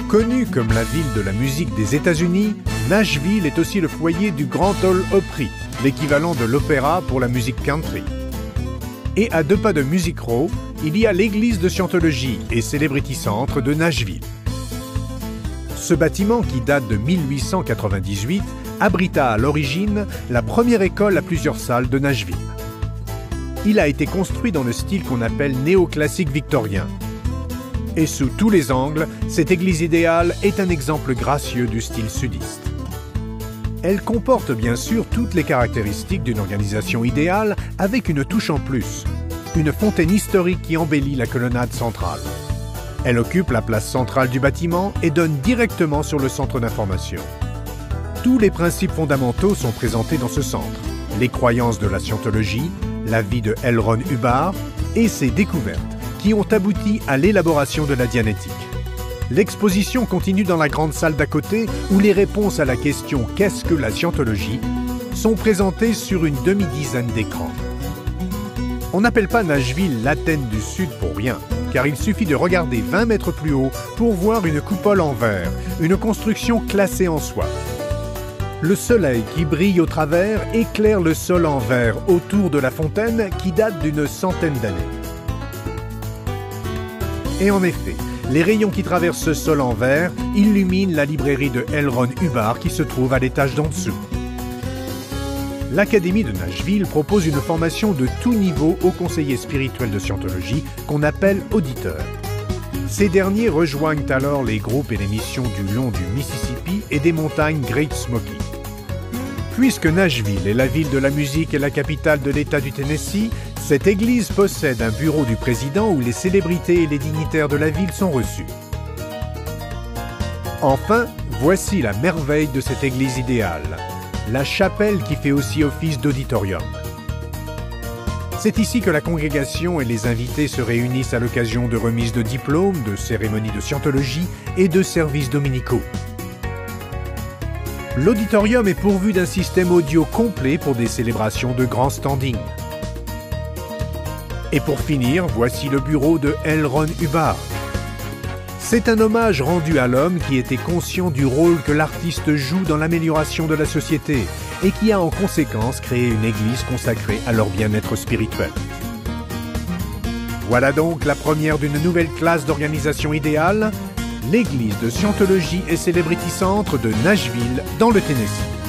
Connue comme la ville de la musique des États-Unis, Nashville est aussi le foyer du Grand Ole Opry, l'équivalent de l'opéra pour la musique country. Et à 2 pas de Music Row, il y a l'église de Scientologie et Celebrity Centre de Nashville. Ce bâtiment, qui date de 1898, abrita à l'origine la première école à plusieurs salles de Nashville. Il a été construit dans le style qu'on appelle néoclassique victorien. Et sous tous les angles, cette église idéale est un exemple gracieux du style sudiste. Elle comporte bien sûr toutes les caractéristiques d'une organisation idéale avec une touche en plus, une fontaine historique qui embellit la colonnade centrale. Elle occupe la place centrale du bâtiment et donne directement sur le centre d'information. Tous les principes fondamentaux sont présentés dans ce centre, les croyances de la Scientologie, la vie de L. Ron Hubbard et ses découvertes, qui ont abouti à l'élaboration de la Dianétique. L'exposition continue dans la grande salle d'à côté où les réponses à la question « Qu'est-ce que la Scientologie ?» sont présentées sur une demi-dizaine d'écrans. On n'appelle pas Nashville l'Athènes du Sud pour rien, car il suffit de regarder 20 mètres plus haut pour voir une coupole en verre, une construction classée en soi. Le soleil qui brille au travers éclaire le sol en verre autour de la fontaine qui date d'une centaine d'années. Et en effet, les rayons qui traversent ce sol en verre illuminent la librairie de L. Ron Hubbard qui se trouve à l'étage d'en dessous. L'Académie de Nashville propose une formation de tout niveau aux conseillers spirituels de Scientologie qu'on appelle auditeurs. Ces derniers rejoignent alors les groupes et les missions du long du Mississippi et des montagnes Great Smoky. Puisque Nashville est la ville de la musique et la capitale de l'État du Tennessee, cette église possède un bureau du président où les célébrités et les dignitaires de la ville sont reçus. Enfin, voici la merveille de cette église idéale, la chapelle qui fait aussi office d'auditorium. C'est ici que la congrégation et les invités se réunissent à l'occasion de remises de diplômes, de cérémonies de Scientologie et de services dominicaux. L'auditorium est pourvu d'un système audio complet pour des célébrations de grand standing. Et pour finir, voici le bureau de L. Ron Hubbard. C'est un hommage rendu à l'homme qui était conscient du rôle que l'artiste joue dans l'amélioration de la société et qui a en conséquence créé une église consacrée à leur bien-être spirituel. Voilà donc la première d'une nouvelle classe d'organisation idéale, l'église de Scientologie et Celebrity Centre de Nashville, dans le Tennessee.